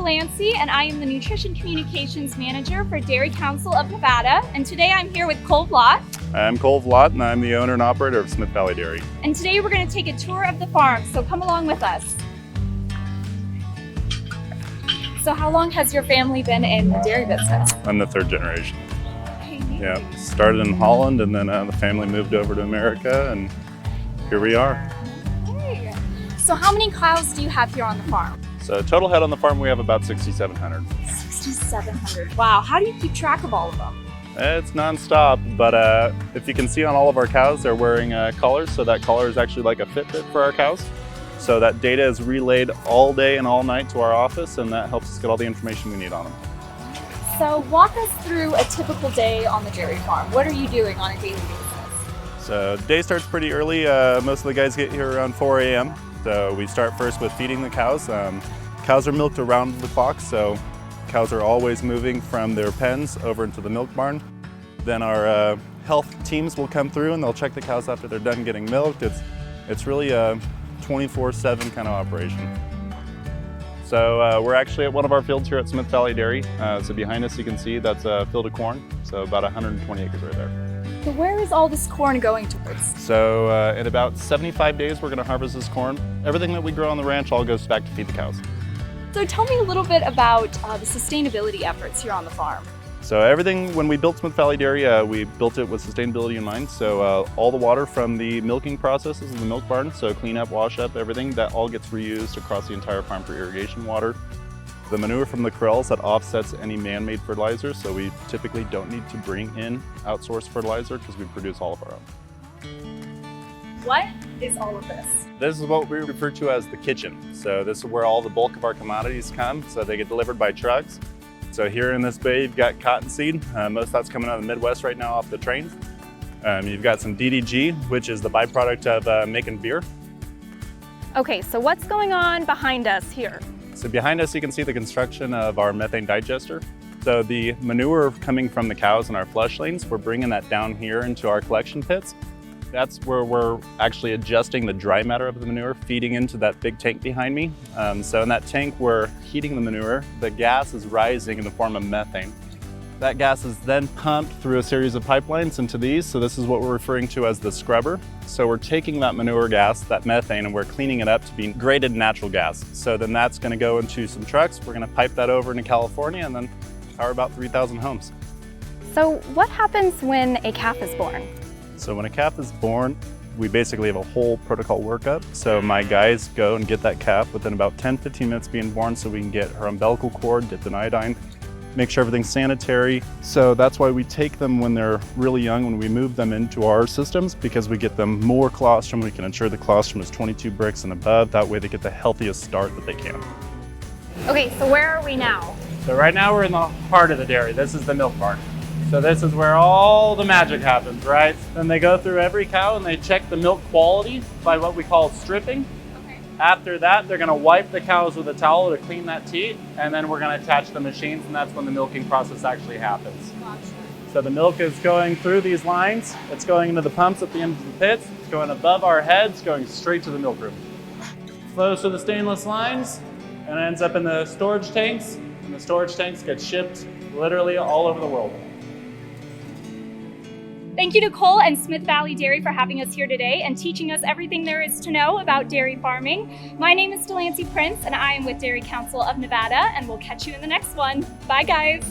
Delancey, and I am the Nutrition Communications Manager for Dairy Council of Nevada. And today I'm here with Cole Vlot. I'm Cole Vlot, and I'm the owner and operator of Smith Valley Dairy. And today we're going to take a tour of the farm, so come along with us. So how long has your family been in the dairy business? I'm the third generation. Okay. Yeah, started in Holland, and then the family moved over to America, and here we are. Okay. So how many cows do you have here on the farm? So total head on the farm, we have about 6,700. 6,700. Wow, how do you keep track of all of them? It's nonstop, but if you can see on all of our cows, they're wearing collars, so that collar is actually like a Fitbit for our cows. So that data is relayed all day and all night to our office, and that helps us get all the information we need on them. So walk us through a typical day on the dairy farm. What are you doing on a daily basis? So day starts pretty early. Most of the guys get here around 4 a.m. So we start first with feeding the cows. Cows are milked around the clock, so cows are always moving from their pens over into the milk barn. Then our health teams will come through and they'll check the cows after they're done getting milked. It's really a 24/7 kind of operation. So we're actually at one of our fields here at Smith Valley Dairy. So behind us you can see that's a field of corn, so about 120 acres right there. So where is all this corn going towards? So in about 75 days we're going to harvest this corn. Everything that we grow on the ranch all goes back to feed the cows. So tell me a little bit about the sustainability efforts here on the farm. So everything, when we built Smith Valley Dairy, we built it with sustainability in mind. So all the water from the milking processes in the milk barn, so clean up, wash up, everything, that all gets reused across the entire farm for irrigation water. The manure from the corrals, that offsets any man-made fertilizer, so we typically don't need to bring in outsourced fertilizer because we produce all of our own. What is all of this? This is what we refer to as the kitchen. So this is where all the bulk of our commodities come, so they get delivered by trucks. So here in this bay, you've got cottonseed. Most of that's coming out of the Midwest right now off the trains. You've got some DDG, which is the byproduct of making beer. Okay, so what's going on behind us here? So behind us, you can see the construction of our methane digester. So the manure coming from the cows in our flush lanes, we're bringing that down here into our collection pits. That's where we're actually adjusting the dry matter of the manure, feeding into that big tank behind me. So in that tank, we're heating the manure. The gas is rising in the form of methane. That gas is then pumped through a series of pipelines into these. So this is what we're referring to as the scrubber. So we're taking that manure gas, that methane, and we're cleaning it up to be graded natural gas. So then that's gonna go into some trucks. We're gonna pipe that over into California and then power about 3,000 homes. So what happens when a calf is born? So when a calf is born, we basically have a whole protocol workup. So my guys go and get that calf within about 10-15 minutes being born so we can get her umbilical cord, dipped in iodine, make sure everything's sanitary. So that's why we take them when they're really young, when we move them into our systems, because we get them more colostrum. We can ensure the colostrum is 22 bricks and above. That way they get the healthiest start that they can. Okay, so where are we now? So right now we're in the heart of the dairy. This is the milk barn. So this is where all the magic happens, right? Then they go through every cow and they check the milk quality by what we call stripping. Okay. After that, they're gonna wipe the cows with a towel to clean that teat, and then we're gonna attach the machines, and that's when the milking process actually happens. Gotcha. So the milk is going through these lines, it's going into the pumps at the end of the pits, it's going above our heads, going straight to the milk room. Flows through the stainless lines, and ends up in the storage tanks, and the storage tanks get shipped literally all over the world. Thank you to Cole and Smith Valley Dairy for having us here today and teaching us everything there is to know about dairy farming. My name is Delancey Prince and I am with Dairy Council of Nevada, and we'll catch you in the next one. Bye guys.